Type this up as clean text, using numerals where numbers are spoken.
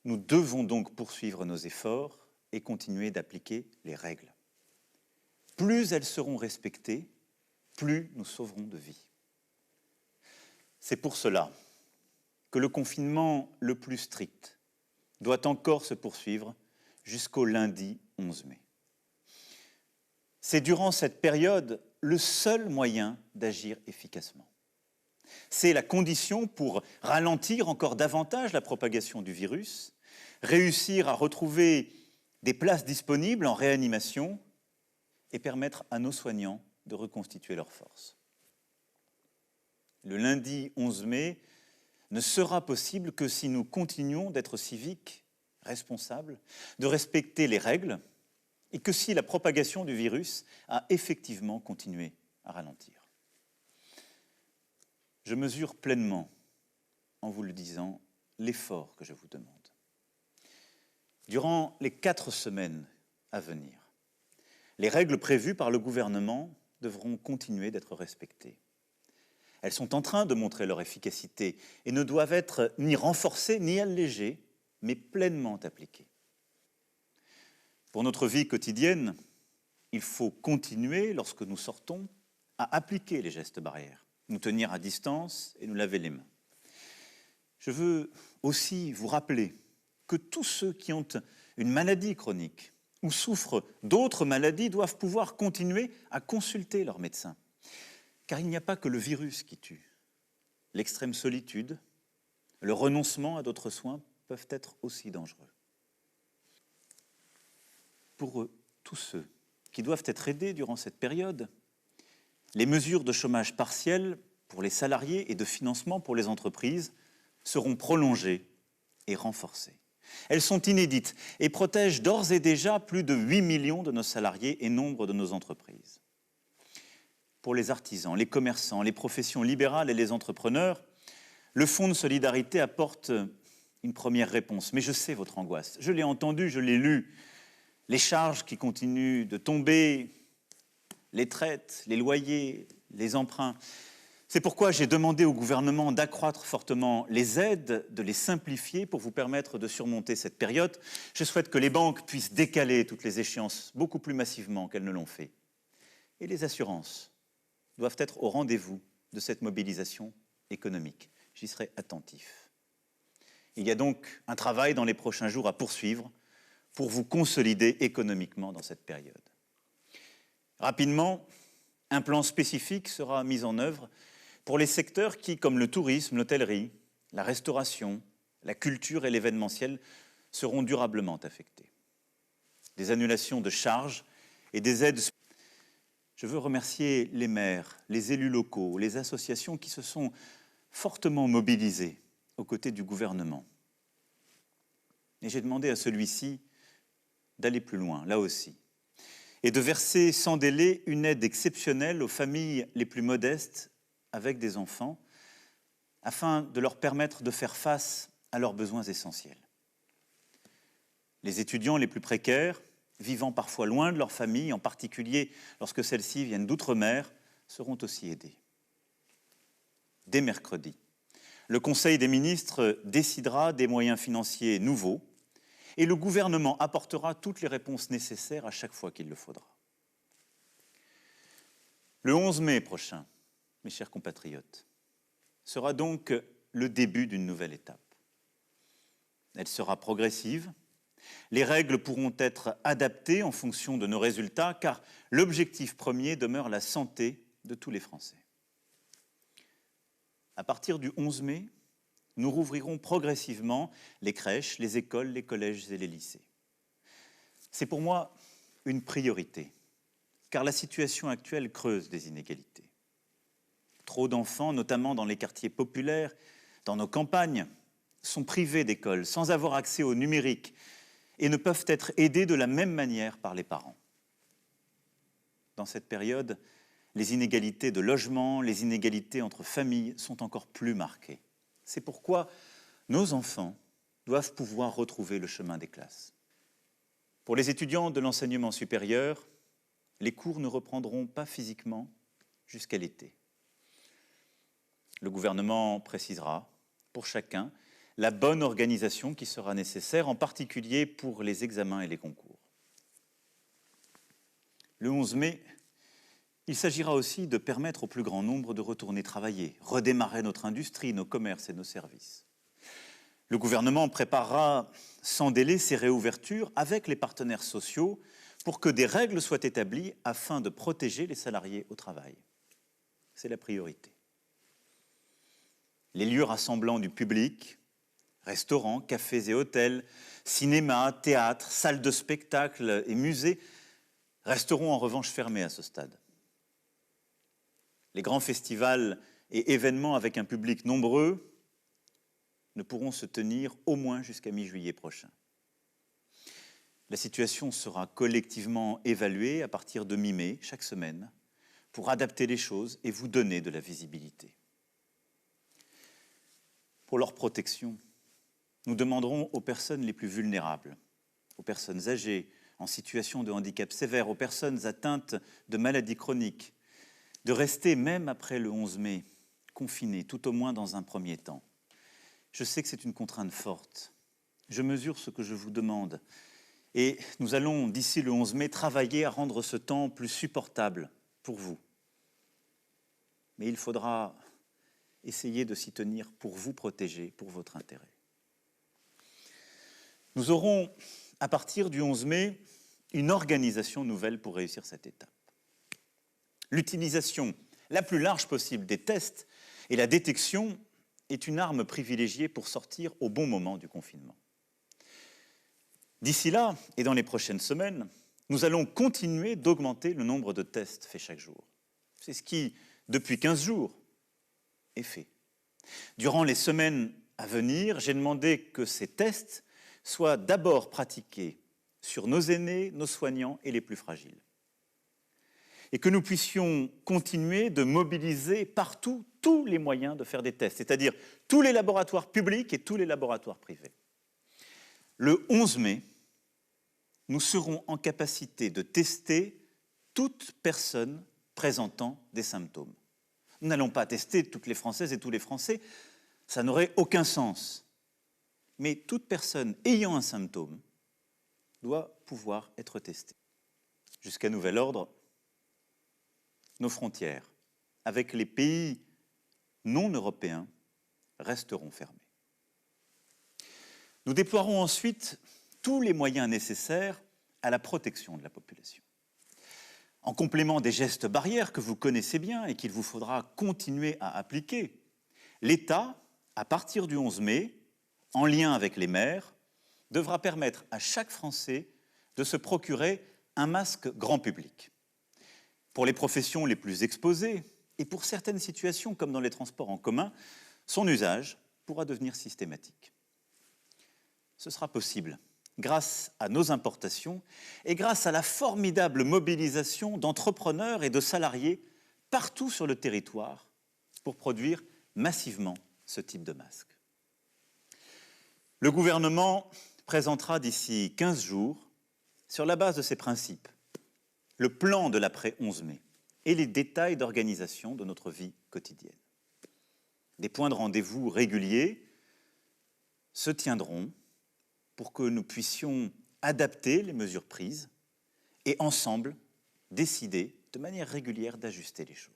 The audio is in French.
Nous devons donc poursuivre nos efforts et continuer d'appliquer les règles. Plus elles seront respectées, plus nous sauverons de vies. C'est pour cela que le confinement le plus strict doit encore se poursuivre jusqu'au lundi 11 mai. C'est durant cette période le seul moyen d'agir efficacement. C'est la condition pour ralentir encore davantage la propagation du virus, réussir à retrouver des places disponibles en réanimation et permettre à nos soignants de reconstituer leurs forces. Le lundi 11 mai ne sera possible que si nous continuons d'être civiques, responsables, de respecter les règles et que si la propagation du virus a effectivement continué à ralentir. Je mesure pleinement, en vous le disant, l'effort que je vous demande. Durant les 4 semaines à venir, les règles prévues par le gouvernement devront continuer d'être respectées. Elles sont en train de montrer leur efficacité et ne doivent être ni renforcées ni allégées, mais pleinement appliquées. Pour notre vie quotidienne, il faut continuer, lorsque nous sortons, à appliquer les gestes barrières, nous tenir à distance et nous laver les mains. Je veux aussi vous rappeler que tous ceux qui ont une maladie chronique ou souffrent d'autres maladies doivent pouvoir continuer à consulter leur médecin. Car il n'y a pas que le virus qui tue. L'extrême solitude, le renoncement à d'autres soins peuvent être aussi dangereux. Pour tous ceux qui doivent être aidés durant cette période, les mesures de chômage partiel pour les salariés et de financement pour les entreprises seront prolongées et renforcées. Elles sont inédites et protègent d'ores et déjà plus de 8 millions de nos salariés et nombre de nos entreprises. Pour les artisans, les commerçants, les professions libérales et les entrepreneurs, le Fonds de solidarité apporte une première réponse. Mais je sais votre angoisse. Je l'ai entendu, je l'ai lu. Les charges qui continuent de tomber, les traites, les loyers, les emprunts. C'est pourquoi j'ai demandé au gouvernement d'accroître fortement les aides, de les simplifier pour vous permettre de surmonter cette période. Je souhaite que les banques puissent décaler toutes les échéances beaucoup plus massivement qu'elles ne l'ont fait. Et les assurances doivent être au rendez-vous de cette mobilisation économique. J'y serai attentif. Il y a donc un travail dans les prochains jours à poursuivre pour vous consolider économiquement dans cette période. Rapidement, un plan spécifique sera mis en œuvre pour les secteurs qui, comme le tourisme, l'hôtellerie, la restauration, la culture et l'événementiel, seront durablement affectés. Des annulations de charges et des aides. Je veux remercier les maires, les élus locaux, les associations qui se sont fortement mobilisés aux côtés du gouvernement. Et j'ai demandé à celui-ci d'aller plus loin, là aussi, et de verser sans délai une aide exceptionnelle aux familles les plus modestes avec des enfants, afin de leur permettre de faire face à leurs besoins essentiels. Les étudiants les plus précaires, vivant parfois loin de leur famille, en particulier lorsque celles-ci viennent d'outre-mer, seront aussi aidés. Dès mercredi, le Conseil des ministres décidera des moyens financiers nouveaux et le gouvernement apportera toutes les réponses nécessaires à chaque fois qu'il le faudra. Le 11 mai prochain, mes chers compatriotes, sera donc le début d'une nouvelle étape. Elle sera progressive. Les règles pourront être adaptées en fonction de nos résultats, car l'objectif premier demeure la santé de tous les Français. À partir du 11 mai, nous rouvrirons progressivement les crèches, les écoles, les collèges et les lycées. C'est pour moi une priorité, car la situation actuelle creuse des inégalités. Trop d'enfants, notamment dans les quartiers populaires, dans nos campagnes, sont privés d'école, sans avoir accès au numérique, et ne peuvent être aidés de la même manière par les parents. Dans cette période, les inégalités de logement, les inégalités entre familles sont encore plus marquées. C'est pourquoi nos enfants doivent pouvoir retrouver le chemin des classes. Pour les étudiants de l'enseignement supérieur, les cours ne reprendront pas physiquement jusqu'à l'été. Le gouvernement précisera, pour chacun, la bonne organisation qui sera nécessaire, en particulier pour les examens et les concours. Le 11 mai, il s'agira aussi de permettre au plus grand nombre de retourner travailler, redémarrer notre industrie, nos commerces et nos services. Le gouvernement préparera sans délai ces réouvertures avec les partenaires sociaux pour que des règles soient établies afin de protéger les salariés au travail. C'est la priorité. Les lieux rassemblant du public, restaurants, cafés et hôtels, cinémas, théâtres, salles de spectacle et musées resteront en revanche fermés à ce stade. Les grands festivals et événements avec un public nombreux ne pourront se tenir au moins jusqu'à mi-juillet prochain. La situation sera collectivement évaluée à partir de mi-mai, chaque semaine, pour adapter les choses et vous donner de la visibilité. Pour leur protection, nous demanderons aux personnes les plus vulnérables, aux personnes âgées, en situation de handicap sévère, aux personnes atteintes de maladies chroniques, de rester, même après le 11 mai, confinées, tout au moins dans un premier temps. Je sais que c'est une contrainte forte. Je mesure ce que je vous demande. Et nous allons, d'ici le 11 mai, travailler à rendre ce temps plus supportable pour vous. Mais il faudra essayer de s'y tenir pour vous protéger, pour votre intérêt. Nous aurons, à partir du 11 mai, une organisation nouvelle pour réussir cette étape. L'utilisation la plus large possible des tests et la détection est une arme privilégiée pour sortir au bon moment du confinement. D'ici là, et dans les prochaines semaines, nous allons continuer d'augmenter le nombre de tests faits chaque jour. C'est ce qui, depuis 15 jours, est fait. Durant les semaines à venir, j'ai demandé que ces tests soient d'abord pratiqués sur nos aînés, nos soignants et les plus fragiles. Et que nous puissions continuer de mobiliser partout tous les moyens de faire des tests, c'est-à-dire tous les laboratoires publics et tous les laboratoires privés. Le 11 mai, nous serons en capacité de tester toute personne présentant des symptômes. Nous n'allons pas tester toutes les Françaises et tous les Français, ça n'aurait aucun sens. Mais toute personne ayant un symptôme doit pouvoir être testée. Jusqu'à nouvel ordre, nos frontières avec les pays non européens resteront fermées. Nous déploierons ensuite tous les moyens nécessaires à la protection de la population. En complément des gestes barrières que vous connaissez bien et qu'il vous faudra continuer à appliquer, l'État, à partir du 11 mai, en lien avec les maires, devra permettre à chaque Français de se procurer un masque grand public. Pour les professions les plus exposées et pour certaines situations comme dans les transports en commun, son usage pourra devenir systématique. Ce sera possible grâce à nos importations et grâce à la formidable mobilisation d'entrepreneurs et de salariés partout sur le territoire pour produire massivement ce type de masque. Le gouvernement présentera d'ici 15 jours, sur la base de ces principes, le plan de l'après-11 mai et les détails d'organisation de notre vie quotidienne. Des points de rendez-vous réguliers se tiendront pour que nous puissions adapter les mesures prises et ensemble décider de manière régulière d'ajuster les choses.